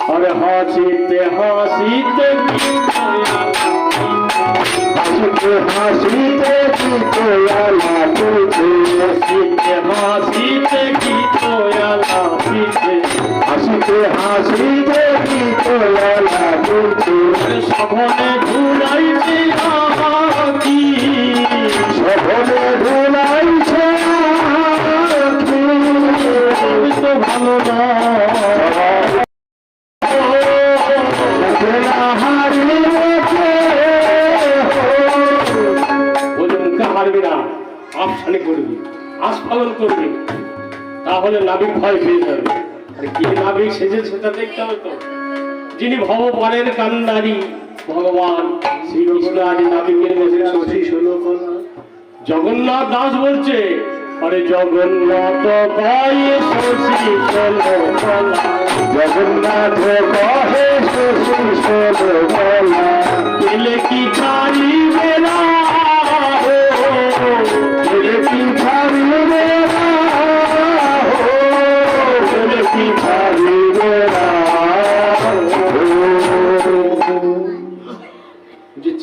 और हासीते हासीते हासीते हासीते गीतोयाला तुझे हासीते हासीते गीतोयाला तुझे हासीते हासीते गीतोयाला तुझे सभने झुलाइছে आखी सभने झुलाइছে आखी तो ভালো না আফসানে করবি আস্ফালন করবি তাহলে নাবিক ভয় পেয়ে যাবে। আর কি নাবিক সেজে সেটা দেখতে হবে তো। যিনি ভবপারের কান্ডারি ভগবান শ্রীকৃষ্ণ আদি নাবিকের মধ্যে শশী ষোলকলা জগন্নাথ দাস বলছে আরে জগন্নাথ কয় শশী ষোলকলা জগন্নাথ কহে শশী ষোলকলা পেলে কি ছাড়িবে না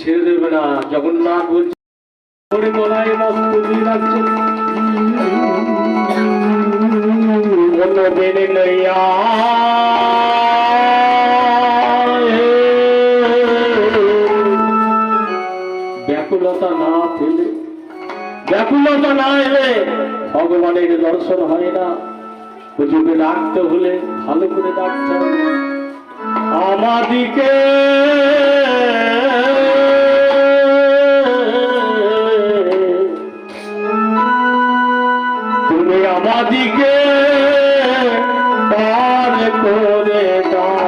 ছেড়ে দেবে না। জগন্নাথ বলছে মলায় মস্ত লাগছে মন বেনে নইয়া ব্যাকুলতা না পেলে ব্যাকুলতা না এলে ভগবানের দর্শন হয় না। বুঝবে ডাকতে হলে ভালো করে ডাকতে হবে। আমাদিকে তুমি আমাদিকে পার করে দাও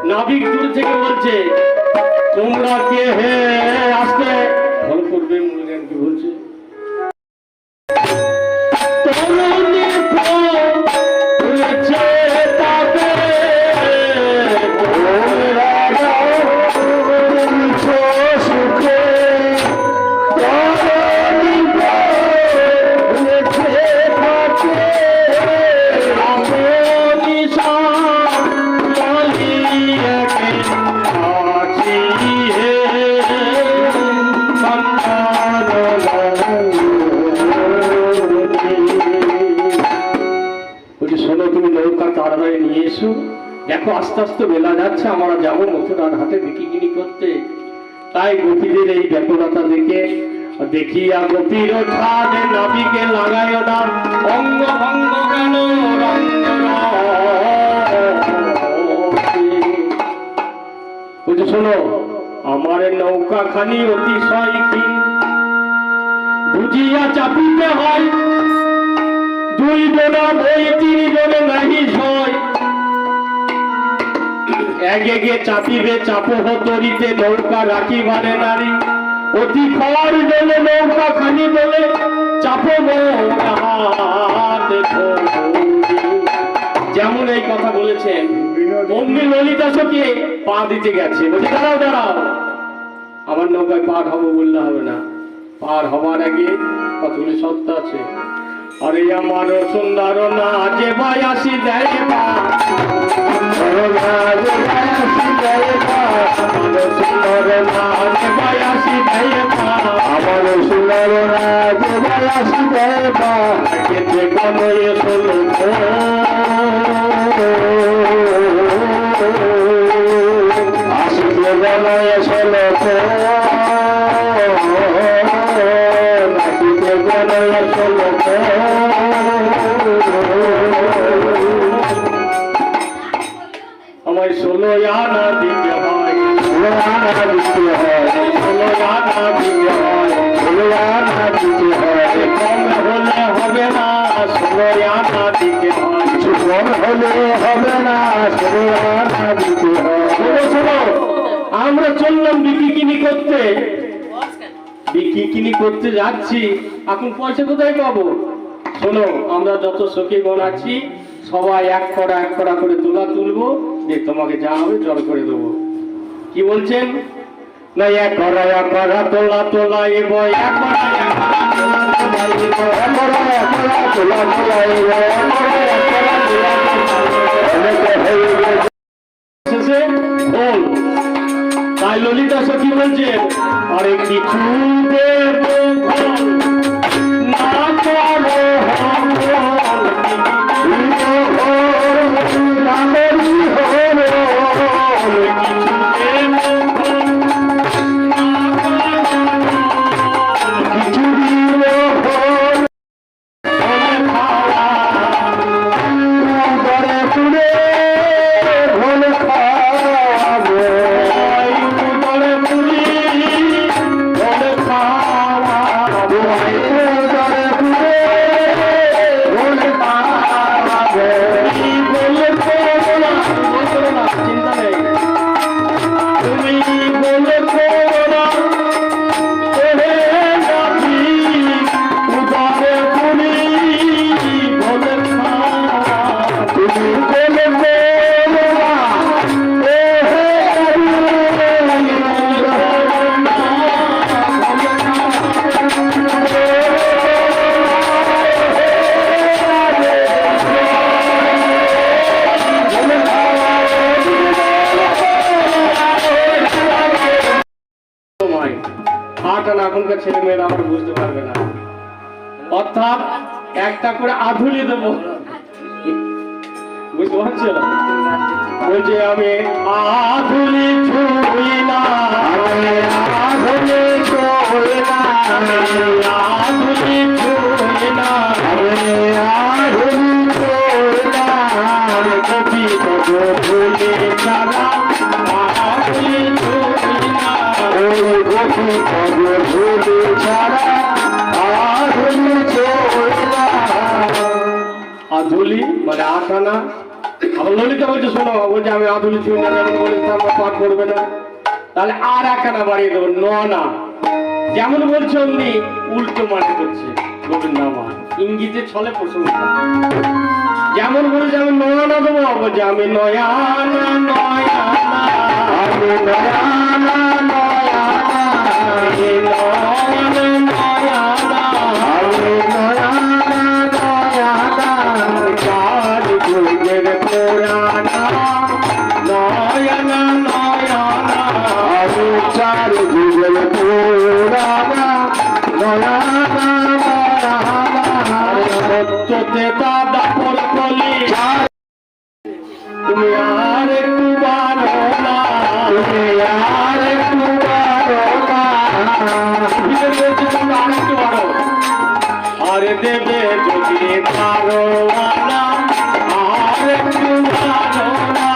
নাবিক দূর থেকে বলছে তোমরা কে হে আসতে ফল করবে মুরগান কি বলছে দেখো আস্তে আস্তে বেলা যাচ্ছে আমরা যাবো মথুরার হাটে বিক্রি করতে। তাই গোপীদের এই ব্যাকুলতা দেখে দেখিয়া গোপীর ঠানে নাবিকে লাগায় না অঙ্গ ভঙ্গ কেন বুঝে শোনো আমার নৌকা খানি অতিশয় ক্ষীণ বুঝিয়া চাপিতে হয় দুই জনা বই তিন জনে নাহি ছয় এগে চাপিবে চাপহ তরিতে নৌকা রাখিবারে নারী অতি খর জলে নৌকা খানি বলে চাপব যেমন এই কথা বলেছেন অমনি ললিতা সখী পা দিতে গেছে বলছে দাঁড়াও দাঁড়াও আমার নৌকায় পার হবো বললে হবে না। পার হবার আগে কতগুলি শর্ত আছে। अरे আমার সুন্দর না যে বয়াসি দেয় মা আমার সুন্দর না যে বয়াসি দেয় মা আমার সুন্দর না যে বয়াসি দেয় মা কেতে কোন এসলো আসলে কোন এসলো আমার 16 আনা দিতে হয় 16 আনা দিতে হয় 16 আনা দিতে হয় 16 আনা দিতে হয় কম হলে হবে না 16 আনা দিতে হয় কম হলে হবে না 16 আনা দিতে হয় শোনো আমরা চললাম বিকিকিনি করতে যাচ্ছি এখন পয়সা কোথায় পাবো শোনো আমরা যত সখীগণ আছি সবাই এক কড়া করে তুলবো যে তোমাকে যা হবে জল করে দেবো কি বলছেন না এক কড়া তোলা এব তাই ললিতা সখী বলছে আরে কিছু দেবো না করো এখনকার ছেলে মেয়েরা আমরা বুঝতে পারবে না অর্থাৎ একটা করে আধুলি দেবো বুঝতে পারছো বলছে আমি আধুলি ছুঁই না আধুলি ছুঁই না আধুলি ছুঁই না আধুলি ছুঁই না কবি ভুলে ছাড়া আধুলি ছুঁই না আধুলি মানে আটানা আবার ললিতা বলছে শোনো বলছে আমি আধুলি ছুঁই না যেমন বলেছে আমরা পাঠ করবে না তাহলে আর একখানা বাড়িয়ে দেবো না যেমন বলছে অমনি উল্টো মানে করছে গোবিন্দামা ইঙ্গিতে ছলে প্রসঙ্গ যেমন বলেছে আমি নয়ানা দেবো বলছে আমি নয়ানা নয়ানা আমি নয়ানা তুমি আর একটু বারো না তুমি আর একটু বারো না আরে দেবে যদি পারো না আর একটু বারো না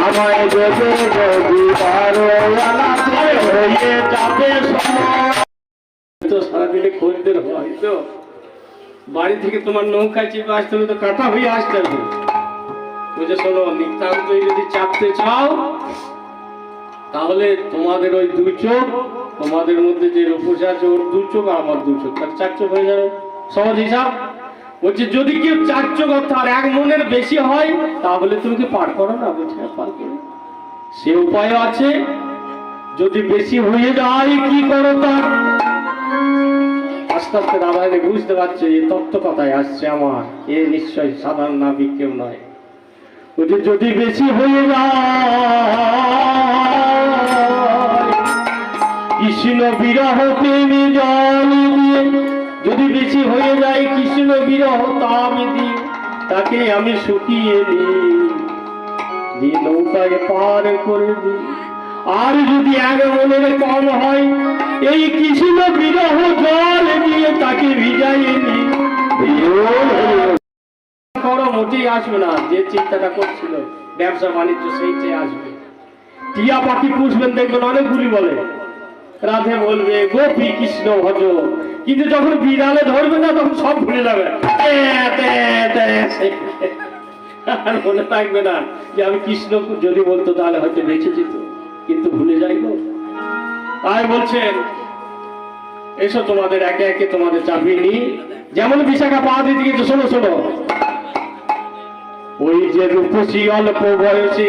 আমায় দেবে যদি পারো না হয়ে যাবে তো সারাদিনে খরিদ্দার হয় তো বাড়ি থেকে তোমার নৌকায় চেপে আসতে হলে তো কাটা হয়ে আসতে হবে বুঝে শোনো নিতান্ত যদি চাপতে চাও তাহলে তোমাদের ওই দুই চোখ তোমাদের মধ্যে যে রূপসী আছে ওর দু চোখ আর আমার দু চোখ তার 4 চোখ হয়ে যাবে সহজ হিসাব বলছে যদি কেউ 4 চোখ অর্থাৎ এক মনের বেশি হয় তাহলে তুমি কি পার করো না বলছে পার করো সে উপায় আছে যদি বেশি হয়ে যায় কি করো তার আস্তে আস্তে রাধারানী বুঝতে পারছে এই তত্ত্ব কথায় আসছে আমার, এ নিশ্চয় সাধারণ নাবিক কেউ নয়। ওই যদি বেশি হয়ে যায় কৃষ্ণ বিরহ প্রেমী জল দিয়ে, যদি বেশি হয়ে যায় কৃষ্ণ বিরহ তাপ দিয়ে, তাকে আমি শুকিয়ে দিই, নৌকায় পার করে দিই। আর যদি এক মনের কম হয় এই কৃষ্ণ বিরহ জল দিয়ে তাকে ভিজাইয়ে দিই। বড় মোটেই আসবে না, যে চিন্তাটা করছিল ব্যবসা বাণিজ্য সেইটাই আসবে। টিয়া পাখি পুষবেন দেখবেন অনেকগুলি বলে, রাধে বলবে গোপী কৃষ্ণ ভজ, কিন্তু যখন বিড়ালে ধরবে না তখন সব ভুলে যাবে, আর মনে থাকবে না যে আমি কৃষ্ণ যদি বলতো তাহলে হয়তো বেঁচে যেত, কিন্তু ভুলে যাইব। তাই বলছেন এসো তোমাদের একে একে তোমাদের চাপিয়ে নি। যেমন বিশাখা পা দিতে গেছে, শোনো শোনো, ওই যে রূপসী অল্প বয়সে